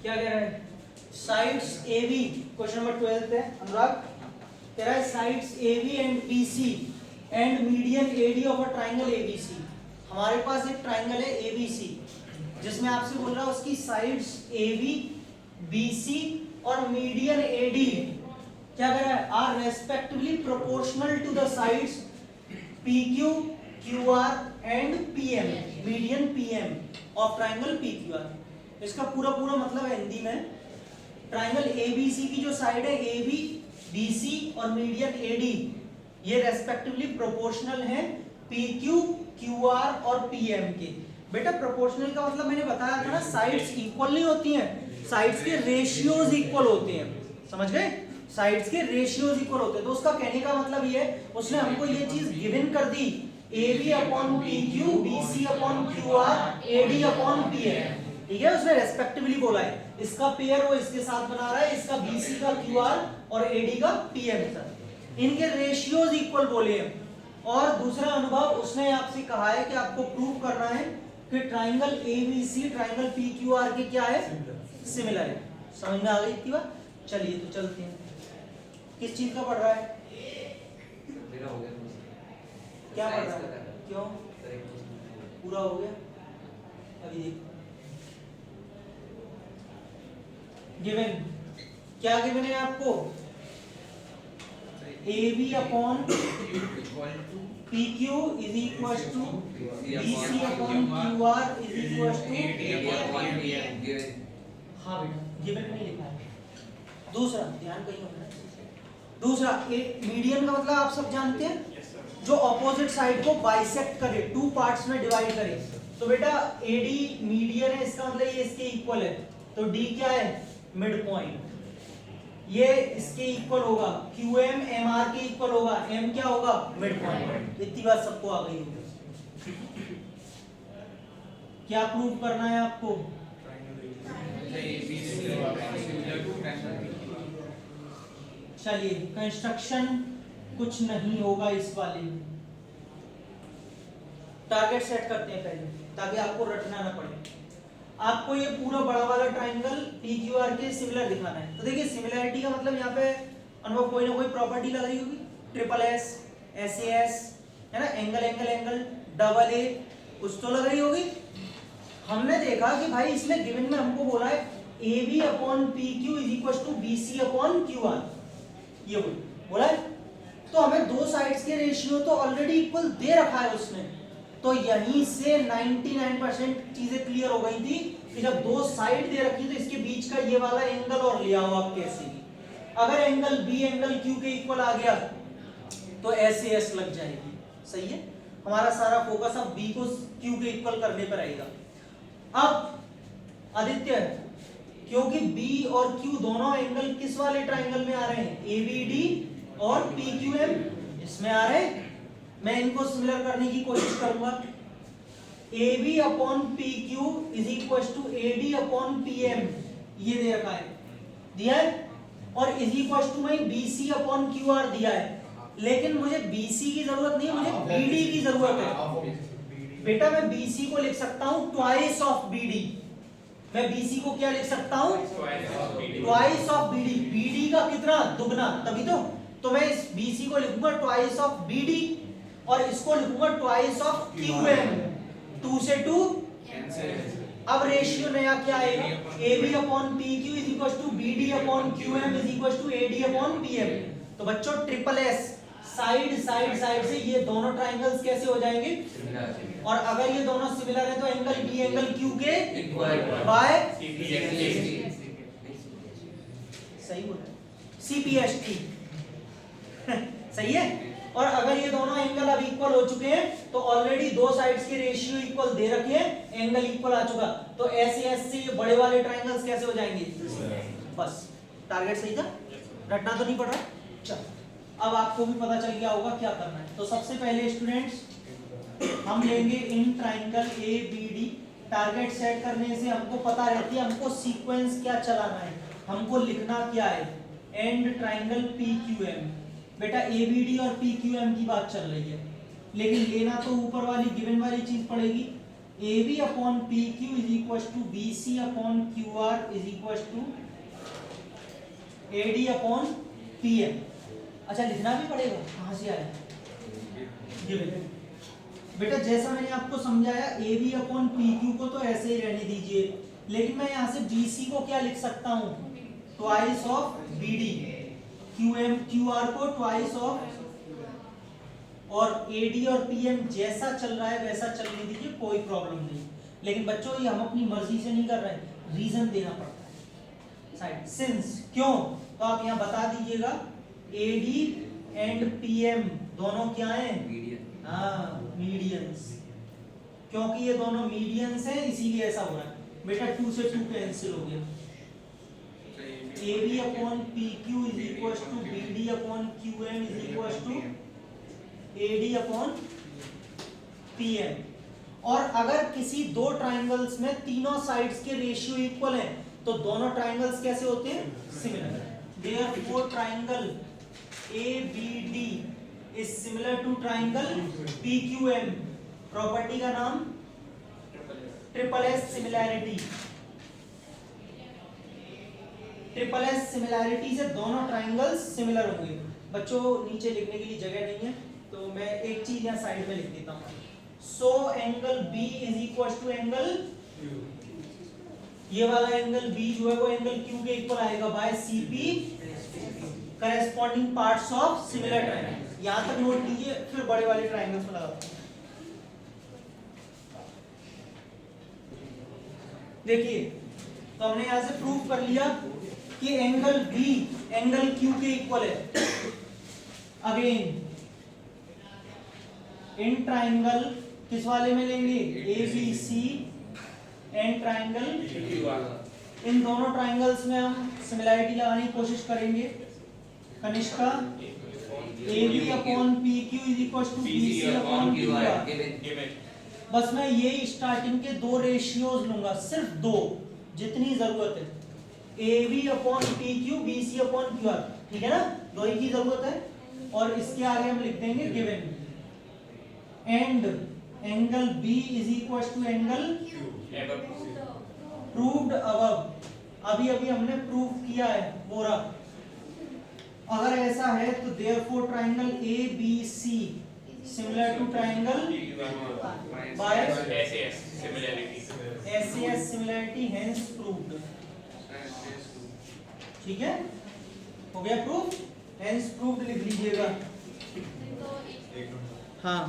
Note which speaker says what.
Speaker 1: क्या कह रहा है? Sides A B, question number 12 है अनुराग, कह रहा है sides A B and B C and median A D of a triangle A B C. हमारे पास एक ट्राइंगल है ए बी सी जिसमें आपसे बोल रहा है उसकी sides A B B C और मीडियन ए डी क्या कह रहा है? R respectively proportional to the sides P Q Q R and P M, median P M of triangle P Q R. इसका पूरा मतलब है हिंदी में, ट्राइंगल ए बी सी की जो साइड है ए बी बी सी और मीडियन ए डी ये रेस्पेक्टिवली प्रोपोर्शनल है पी क्यू क्यू आर और पी एम के। बेटा प्रोपोर्शनल का मतलब मैंने बताया था ना, साइड्स इक्वल नहीं होती हैं, साइड्स के रेशियोज इक्वल होते हैं, समझ गए? साइड्स के रेशियोज इक्वल होते हैं। तो उसका कहने का मतलब ये है, उसने हमको ये चीज गिवन कर दी, A B upon P Q, B C upon Q R, A D upon P M, ठीक है? उसने रेस्पेक्टिवली बोला है, इसका पेयर वो इसके साथ बना रहा है, इसका बी सी का क्यू आर और ए डी का पी एम के साथ, इनके रेशियोज इक्वल बोले हैं। और दूसरा अनुभव उसने आपसे कहा है कि आपको प्रूव करना है कि triangle A B C triangle P Q R के क्या है? सिमिलर है। समझ में आ गई इतनी बात? चलिए तो चलते हैं। किस चीज का पढ़ रहा है?
Speaker 2: मेरा हो गया,
Speaker 1: क्या पढ़ रहा है? क्यों पूरा हो गया? अभी देखो गिवन क्या गिवन है आपको? A B upon P Q is equal to B C upon Q R is equal to, हाँ बेटा गिवन में लिखा है। दूसरा ध्यान कहीं होगा, दूसरा मीडियन का मतलब आप सब जानते हैं, जो ऑपोजिट साइड को बाइसेक्ट करे, टू पार्ट्स में डिवाइड करे। तो बेटा AD मीडियन है, इसका मतलब ये इसके इक्वल है, तो D क्या है? Mid point. ये इसके इक्वल होगा, QM MR के इक्वल होगा, M क्या होगा? Mid point. इतनी बात सबको आ गई होगी। क्या प्रूव करना है आपको? चलिए कंस्ट्रक्शन कुछ नहीं होगा इस वाले में, टारगेट सेट करते हैं पहले ताकि आपको रटना ना पड़े। आपको ये पूरा बड़ा वाला ट्राइंगल PQR के सिमिलर दिखाना है। तो देखिए सिमिलरिटी का मतलब यहाँ पे अनुभव कोई ना कोई प्रॉपर्टी लग रही होगी, ट्रिपल एस, SAS है ना, angle angle angle, double A, कुछ तो लग रही होगी। हमने देखा कि भाई इसमें गिवन में हमको बोला है AB upon PQ is equal to BC upon QR, ये बोला है। तो हमें दो साइड्स के रेशियो तो ऑलरेडी इक्वल दे रखा है उसने, तो यहीं से 99% चीजें क्लियर हो गई थी कि जब दो साइड दे रखी तो इसके बीच का ये वाला एंगल और लिया हो आप कैसे भी, अगर एंगल B एंगल Q के इक्वल आ गया तो SAS लग जाएगी। सही है, हमारा सारा फोकस अब B को Q के इक्वल करने पर आएगा। अब आदित्य, क्योंकि B और Q दोनों एंगल किस वाले ट्राइंगल में आ रहे हैं? ABD और PQM इसमें आ रहे हैं। मैं इनको सिमिलर करने की कोशिश करूंगा। AB upon PQ is equal to AD upon PM, ये दे रखा है, दिया है, और इज इक्वल टू में BC अपॉन QR दिया है। लेकिन मुझे BC की जरूरत नहीं, मुझे BD की जरूरत है। बेटा मैं BC को लिख सकता हूं ट्वाइस ऑफ BD। मैं BC को क्या लिख सकता हूं? Twice of BD। BD का कितना? दुगना, तभी तो मैं इस BC को लिखूंगा ट्वाइस ऑफ BD और इसको लिखूंगा ट्वाइस ऑफ QM, 2 से 2 अब रेशियो नया क्या आएगा? AB upon PQ is equal to BD upon QM is equal to AD upon PM। तो बच्चों ट्रिपल S साइड से ये दोनों ट्राइंगल्स कैसे हो जाएंगे? और अगर ये दोनों सिमिलर है तो एंगल B एंगल Q के बाय सही बोला, CPST सही है। और अगर ये दोनों एंगल अब इक्वल हो चुके हैं तो ऑलरेडी दो साइड्स के रेशियो इक्वल दे रखे हैं, एंगल इक्वल आ चुका, तो SAS से ये बड़े वाले ट्राइंगल्स कैसे हो जाएंगे? बस टारगेट सही था, रटना तो नहीं पड़ रहा। चल अब आपको भी पता चल गया होगा क्या करना है। तो सबसे पहले स्टूडेंट्स हम लेंगे in triangle ABD। Target set करने से हमको पता रहती है हमको सीक्वेंस क्या चलाना है, हमको लिखना क्या है, एंड ट्राइंगल PQM। बेटा ABD और PQM की बात चल रही है, लेकिन लेना तो ऊपर वाली गिवन वाली चीज पड़ेगी। AB upon PQ is equal to BC upon QR is equal to AD upon PM। अच्छा लिखना भी पड़ेगा, कहाँ से आया गिवन। बेटा जैसा मैंने आपको समझाया AB अपॉन PQ को तो ऐसे ही रहने दीजिए, लेकिन मैं यहाँ से BC को क्या लिख सकता हूँ, ट्वाइस ऑफ BD, QR को ट्वाइस ऑफ, और AD और PM जैसा चल रहा है वैसा चलने दीजिए, कोई प्रॉब्लम नहीं। लेकिन बच्चों ये हम अपनी मर्जी से नहीं कर रहे हैं, रीजन देना पड़ता है साइड सिंस, क्यों, तो आप यहाँ बता दीजिएगा AD एंड PM दोनों क्या हैं,
Speaker 2: मीडियन।
Speaker 1: हाँ मीडियंस, क्योंकि ये दोनों मीडियंस हैं इसीलिए ऐसा हो रहा है। बेटा 2 से 2 कैंसिल हो गया, AB upon PQ is equal to BD upon QM is equal to AD upon PM। और अगर किसी दो ट्राइंगल्स में तीनों साइड्स के रेशियो इक्वल हैं तो दोनों ट्राइंगल्स कैसे होते हैं, similar. Therefore triangle ABD is similar to triangle PQM। Property का नाम triple S similarity. Triple S similarity से दोनों ट्राइंगल्स सिमिलर होंगे। बच्चों नीचे लिखने के लिए जगह नहीं है तो मैं एक चीज यहाँ साइड में लिख देता हूँ। So angle B is equal to angle, ये वाला एंगल B जो है वो एंगल Q के इक्वल आएगा by CP corresponding parts of similar triangle. यहाँ तक नोट कीजिए, फिर बड़े वाले ट्रायंगल्स में लगाते हैं। देखिए तो हमने यहाँ से प्रूव कर लिया कि एंगल B एंगल Q के इक्वल है। अगेन इन ट्राइंगल किस वाले में लेंगे, ABC एंड ट्राइंगल, इन दोनों ट्राइंगल्स में हम सिमिलैरिटी लगाने की कोशिश करेंगे। Kanishka AB upon PQ is equal to BC upon QR। बस मैं यही स्टार्टिंग के दो रेशियोज लूंगा, सिर्फ दो, जितनी जरूरत है। AB upon PQ BC upon QR, ठीक है ना, दो ही की जरूरत है। और इसके आगे हम लिख देंगे given and angle B is equal to angle proved above. अभी अभी हमने प्रूव किया है वो रहा। अगर ऐसा है तो therefore triangle ABC similar to triangle by SAS similarity hence proved. ठीक है, हो गया प्रूफ, हेंस प्रूव्ड लिख लीजिएगा। हाँ